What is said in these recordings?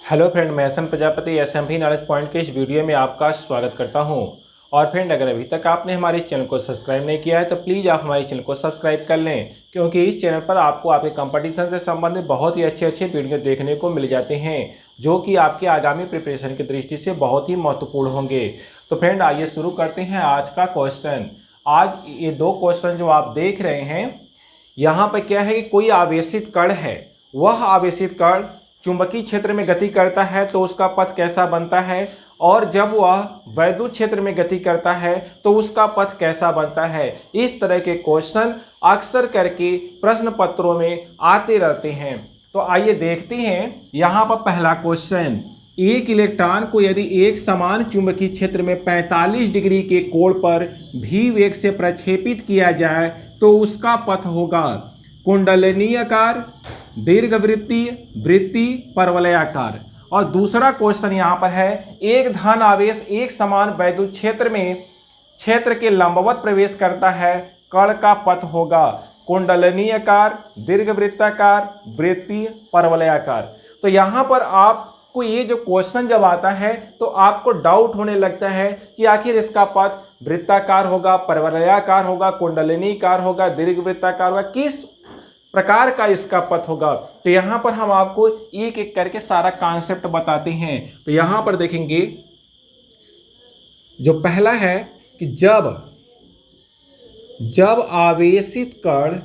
Hello friend, मैं SM Prajapati SMP knowledge point के इस वीडियो में आपका स्वागत करता हूं। और फ्रेंड, अगर अभी तक आपने हमारे चैनल को सब्सक्राइब नहीं किया है तो प्लीज़ आप हमारे चैनल को सब्सक्राइब कर लें, क्योंकि इस चैनल पर आपको आपके कंपटीशन से संबंधित बहुत ही अच्छे वीडियो देखने को मिल जाते हैं, जो कि आपके आगामी प्रिपरेशन की दृष्टि से बहुत ही महत्वपूर्ण होंगे। तो फ्रेंड, आइए शुरू करते हैं आज का क्वेश्चन। आज ये दो क्वेश्चन जो आप देख रहे हैं, यहाँ पर क्या है कि कोई आवेशित कण है, वह आवेशित कण चुंबकीय क्षेत्र में गति करता है तो उसका पथ कैसा बनता है, और जब वह वैद्युत क्षेत्र में गति करता है तो उसका पथ कैसा बनता है। इस तरह के क्वेश्चन अक्सर करके प्रश्न पत्रों में आते रहते हैं। तो आइए देखते हैं यहाँ पर पहला क्वेश्चन। एक इलेक्ट्रॉन को यदि एक समान चुंबकीय क्षेत्र में 45 डिग्री के कोण पर भी वेग से प्रक्षेपित किया जाए तो उसका पथ होगा कुंडलिनीयाकार, दीर्घवृत्तीय, वृत्तीय, परवलयाकार। और दूसरा क्वेश्चन यहाँ पर है, एक धन आवेश एक समान वैद्युत क्षेत्र के लंबवत प्रवेश करता है, कण का पथ होगा कुंडलिनीयाकार, दीर्घवृत्ताकार, वृत्तीय, परवलयाकार। तो यहाँ पर आपको ये जो क्वेश्चन जब आता है तो आपको डाउट होने लगता है कि आखिर इसका पथ वृत्ताकार होगा, परवलयाकार होगा, कुंडलिनीकार होगा, दीर्घवृत्ताकार होगा, किस प्रकार का इसका पथ होगा। तो यहाँ पर हम आपको एक एक करके सारा कॉन्सेप्ट बताते हैं। तो यहाँ पर देखेंगे, जो पहला है कि जब आवेशित कण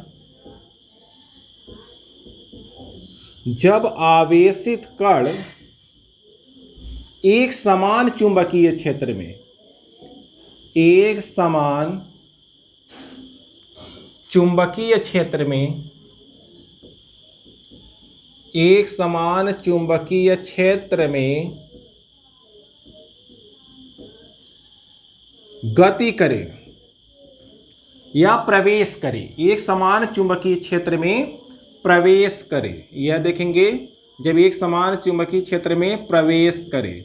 एक समान चुंबकीय क्षेत्र में गति करे या प्रवेश करे, एक समान चुंबकीय क्षेत्र में प्रवेश करे, यह देखेंगे जब एक समान चुंबकीय क्षेत्र में प्रवेश करे,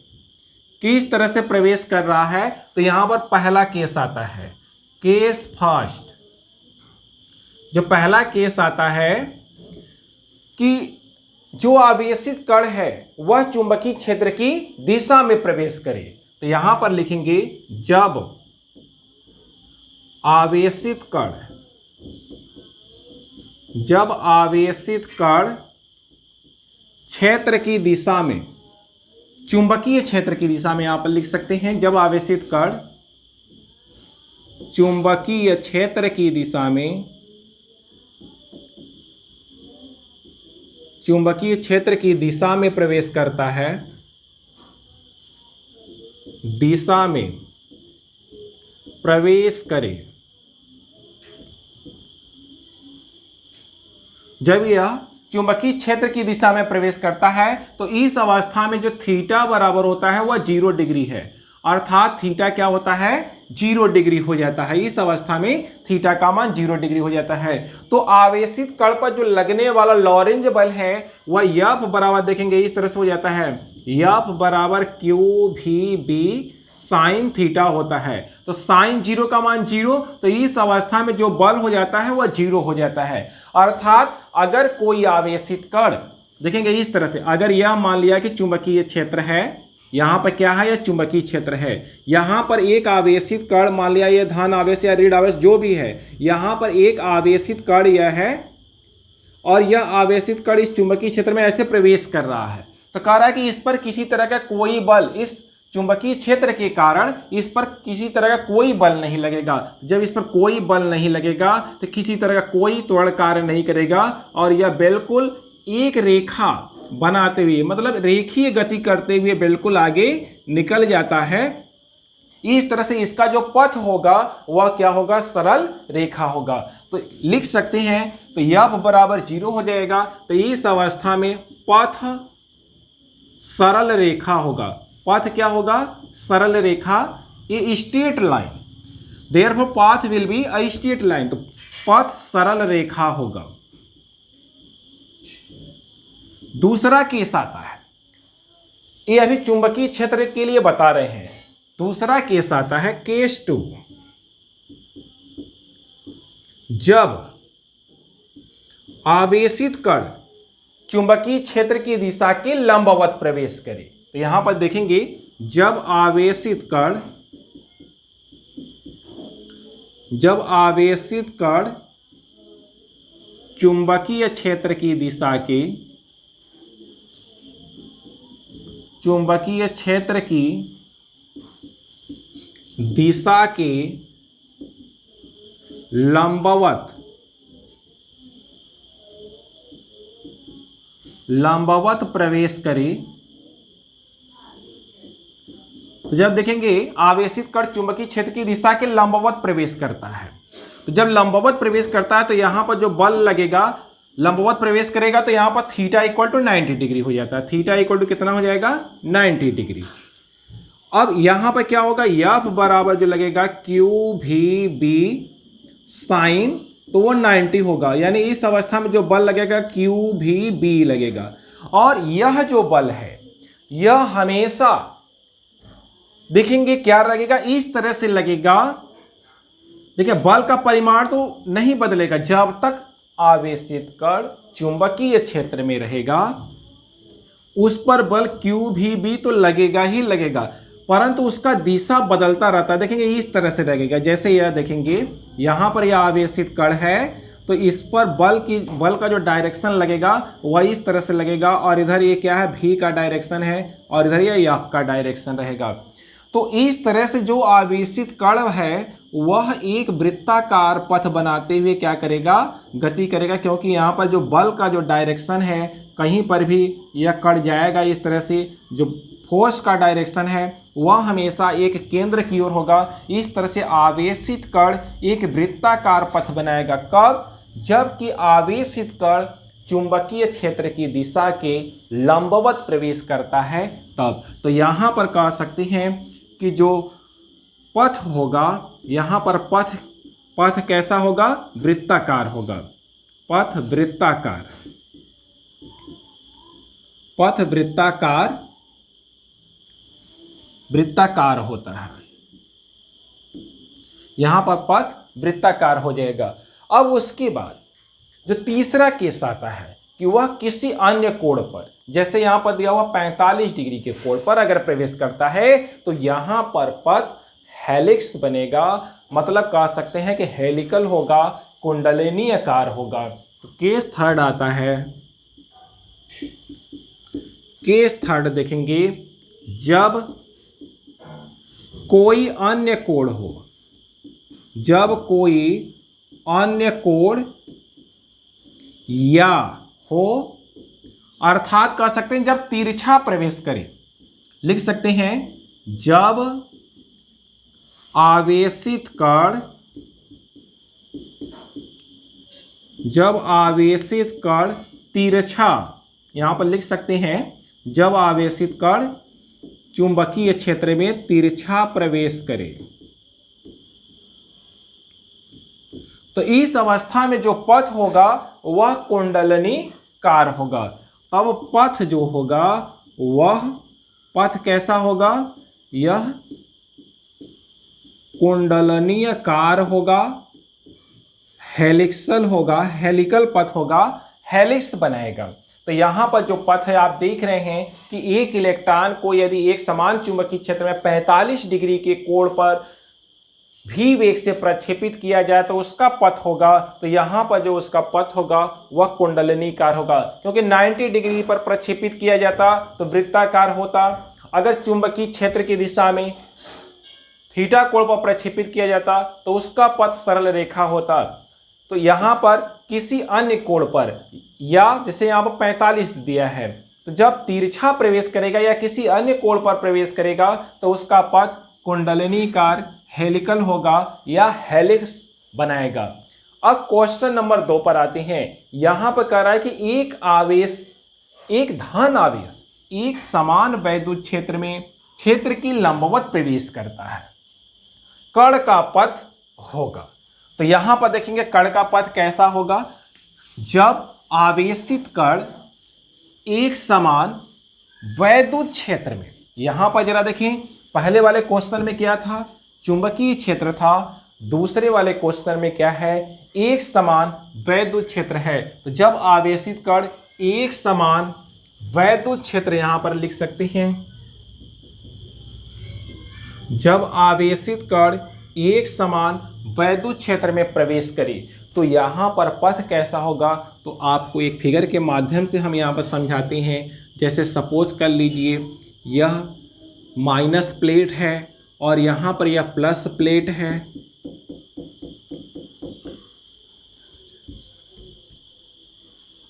किस तरह से प्रवेश कर रहा है। तो यहां पर पहला केस आता है, केस फर्स्ट। जो पहला केस आता है कि जो आवेशित कण है वह चुंबकीय क्षेत्र की दिशा में प्रवेश करे। तो यहां पर लिखेंगे, जब आवेशित कण क्षेत्र की दिशा में, चुंबकीय क्षेत्र की दिशा में, यहां पर लिख सकते हैं, जब आवेशित कण चुंबकीय क्षेत्र की दिशा में प्रवेश करता है, दिशा में प्रवेश करे। जब यह चुंबकीय क्षेत्र की दिशा में प्रवेश करता है तो इस अवस्था में जो थीटा बराबर होता है वह 0 डिग्री है, अर्थात थीटा क्या होता है, 0 डिग्री हो जाता है। इस अवस्था में थीटा का मान 0 डिग्री हो जाता है। तो आवेशित कण पर जो लगने वाला लॉरेंज बल है वह F बराबर, देखेंगे इस तरह से हो जाता है, F बराबर QVB साइन थीटा होता है। तो साइन 0 का मान 0, तो इस अवस्था में जो बल हो जाता है वह 0 हो जाता है। अर्थात अगर कोई आवेशित कण, देखेंगे इस तरह से, अगर यह मान लिया कि चुंबकीय क्षेत्र है, यहां पर क्या है, यह चुंबकीय क्षेत्र है, यहां पर एक आवेशित कण, मान लिया यह धन आवेश या ऋण आवेश जो भी है, यहां पर एक आवेशित कण यह है और यह आवेशित कण इस चुंबकीय क्षेत्र में ऐसे प्रवेश कर रहा है। तो कह रहा है कि इस पर किसी तरह का कोई बल, इस चुंबकीय क्षेत्र के कारण इस पर किसी तरह का कोई बल नहीं लगेगा। जब इस पर कोई बल नहीं लगेगा तो किसी तरह का कोई त्वरण कार्य नहीं करेगा और यह बिल्कुल एक रेखा बनाते हुए, मतलब रेखीय गति करते हुए बिल्कुल आगे निकल जाता है। इस तरह से इसका जो पथ होगा वह क्या होगा, सरल रेखा होगा। तो लिख सकते हैं, तो F बराबर 0 हो जाएगा। तो इस अवस्था में पथ सरल रेखा होगा। पथ क्या होगा, सरल रेखा, ये straight line, therefore path will be a straight line. तो पथ सरल रेखा होगा। दूसरा केस आता है, ये अभी चुंबकीय क्षेत्र के लिए बता रहे हैं। दूसरा केस आता है, केस 2, जब आवेशित कण चुंबकीय क्षेत्र की दिशा के लंबवत प्रवेश करे। तो यहां पर देखेंगे जब आवेशित कण चुंबकीय क्षेत्र की दिशा के लंबवत प्रवेश करे। तो जब देखेंगे आवेशित कण चुंबकीय क्षेत्र की दिशा के लंबवत प्रवेश करता है, तो जब लंबवत प्रवेश करता है तो यहां पर जो बल लगेगा, लंबवत प्रवेश करेगा तो यहां पर थीटा इक्वल टू 90 डिग्री हो जाता है। थीटा इक्वल टू कितना हो जाएगा? 90 डिग्री। अब यहां पर क्या होगा? F बराबर जो लगेगा QVB साइन, तो वो 90 होगा, यानी इस अवस्था में जो बल लगेगा QVB लगेगा। और यह जो बल है यह हमेशा देखेंगे क्या लगेगा, इस तरह से लगेगा। देखिए बल का परिमाण तो नहीं बदलेगा, जब तक आवेशित कण चुंबकीय क्षेत्र में रहेगा उस पर बल QVB तो लगेगा ही लगेगा, परंतु उसका दिशा बदलता रहता है। देखेंगे इस तरह से लगेगा, जैसे यह देखेंगे यहां पर यह आवेशित कण है तो इस पर बल का जो डायरेक्शन लगेगा वह इस तरह से लगेगा, और इधर ये क्या है? V का डायरेक्शन है, और इधर ये F का डायरेक्शन रहेगा। तो इस तरह से जो आवेशित कण है वह एक वृत्ताकार पथ बनाते हुए क्या करेगा? गति करेगा, क्योंकि यहाँ पर जो बल का जो डायरेक्शन है कहीं पर भी यह कण जाएगा इस तरह से, जो फोर्स का डायरेक्शन है वह हमेशा एक केंद्र की ओर होगा। इस तरह से आवेशित कण एक वृत्ताकार पथ बनाएगा। कब? जबकि आवेशित कण चुंबकीय क्षेत्र की दिशा के लंबवत प्रवेश करता है तब। तो यहाँ पर कह सकते हैं कि जो पथ होगा, यहाँ पर पथ कैसा होगा? वृत्ताकार होगा। पथ वृत्ताकार होता है। यहाँ पर पथ वृत्ताकार हो जाएगा। अब उसके बाद जो तीसरा केस आता है कि वह किसी अन्य कोण पर, जैसे यहां पर दिया हुआ 45 डिग्री के कोण पर अगर प्रवेश करता है तो यहां पर पथ हेलिक्स बनेगा, मतलब कह सकते हैं कि हेलिकल होगा, कुंडलिनी आकार होगा। तो केस थर्ड आता है, केस थर्ड देखेंगे जब कोई अन्य कोण हो, जब कोई अन्य कोण या हो, अर्थात कह सकते हैं जब तिरछा प्रवेश करे। लिख सकते हैं जब आवेशित कण तिरछा, यहां पर लिख सकते हैं जब आवेशित कण चुंबकीय क्षेत्र में तिरछा प्रवेश करे। तो इस अवस्था में जो पथ होगा वह कुंडलिनीकार होगा। अब पथ जो होगा वह पथ कैसा होगा? यह कुंडलनीयकार होगा, हेलिक्सल होगा, हेलिकल पथ होगा, हेलिक्स बनाएगा। तो यहाँ पर जो पथ है आप देख रहे हैं कि एक इलेक्ट्रॉन को यदि एक समान चुंबकीय क्षेत्र में 45 डिग्री के कोण पर भी वेग से प्रक्षेपित किया जाए तो उसका पथ होगा, तो यहाँ पर जो उसका पथ होगा वह कुंडलिनीकार होगा, क्योंकि 90 डिग्री पर प्रक्षेपित किया जाता तो वृत्ताकार होता। अगर चुंबकीय क्षेत्र की दिशा में थीटा कोण पर प्रक्षेपित किया जाता तो उसका पथ सरल रेखा होता। तो यहाँ पर किसी अन्य कोण पर, या जैसे यहाँ पर 45 दिया है, तो जब तिरछा प्रवेश करेगा या किसी अन्य कोण पर प्रवेश करेगा तो उसका पथ कुंडलिनीकार, हेलिकल होगा या हेलिक्स बनाएगा। अब क्वेश्चन नंबर 2 पर आते हैं। यहां पर कह रहा है कि एक धन आवेश एक समान वैद्युत क्षेत्र में क्षेत्र की लंबवत प्रवेश करता है, कण का पथ होगा। तो यहां पर देखेंगे कण का पथ कैसा होगा? जब आवेशित कण एक समान वैद्युत क्षेत्र में, यहां पर जरा देखें, पहले वाले क्वेश्चन में क्या था? चुंबकीय क्षेत्र था। दूसरे वाले क्वेश्चन में क्या है? एक समान वैद्युत क्षेत्र है। तो जब आवेशित कण एक समान वैद्युत क्षेत्र यहां पर लिख सकते हैं। जब आवेशित कण एक समान वैद्युत क्षेत्र में प्रवेश करे तो यहां पर पथ कैसा होगा, तो आपको एक फिगर के माध्यम से हम यहां पर समझाते हैं। जैसे सपोज कर लीजिए यह माइनस प्लेट है और यहां पर यह प्लस प्लेट है,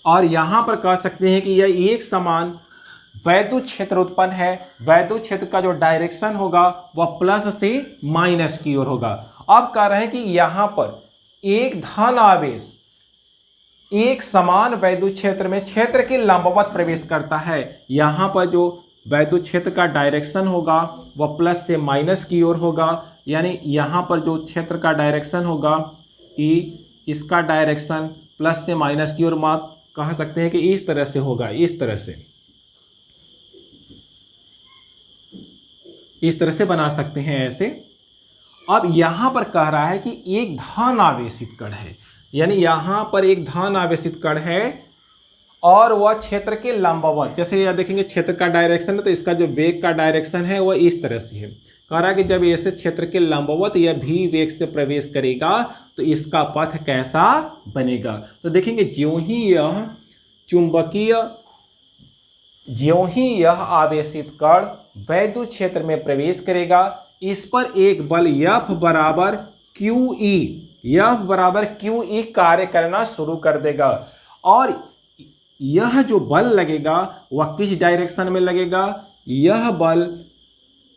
और यहां पर कह सकते हैं कि यह एक समान वैद्युत क्षेत्र उत्पन्न है। वैद्युत क्षेत्र का जो डायरेक्शन होगा वह प्लस से माइनस की ओर होगा। अब कह रहे हैं कि यहां पर एक धन आवेश एक समान वैद्युत क्षेत्र में क्षेत्र के लंबवत प्रवेश करता है। यहां पर जो वैद्युत क्षेत्र का डायरेक्शन होगा वह प्लस से माइनस की ओर होगा, यानी यहां पर जो क्षेत्र का डायरेक्शन होगा इसका डायरेक्शन प्लस से माइनस की ओर मात कह सकते हैं कि इस तरह से होगा, इस तरह से बना सकते हैं ऐसे। अब यहां पर कह रहा है कि एक धन आवेशित कण है, यानी यहां पर एक धन आवेशित कण है और वह क्षेत्र के लंबवत, जैसे यह देखेंगे क्षेत्र का डायरेक्शन है तो इसका जो वेग का डायरेक्शन है वह इस तरह से है। कह रहा है कि जब ऐसे क्षेत्र के लंबवत यह भी वेग से प्रवेश करेगा तो इसका पथ कैसा बनेगा। तो देखेंगे ज्यों ही यह आवेशित कण वैद्युत क्षेत्र में प्रवेश करेगा, इस पर एक बल F बराबर QE कार्य करना शुरू कर देगा। और यह जो बल लगेगा वह किस डायरेक्शन में लगेगा, यह बल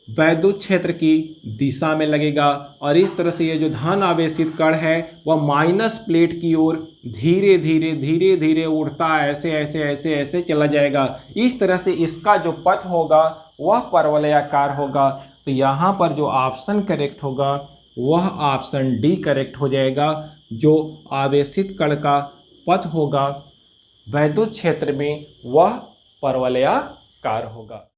वैद्युत क्षेत्र की दिशा में लगेगा। और इस तरह से यह जो धन आवेशित कण है वह माइनस प्लेट की ओर धीरे धीरे उड़ता ऐसे चला जाएगा। इस तरह से इसका जो पथ होगा वह परवलयाकार होगा। तो यहाँ पर जो ऑप्शन करेक्ट होगा वह ऑप्शन डी करेक्ट हो जाएगा। जो आवेशित कण का पथ होगा वैद्युत क्षेत्र में वह परवलयाकार होगा।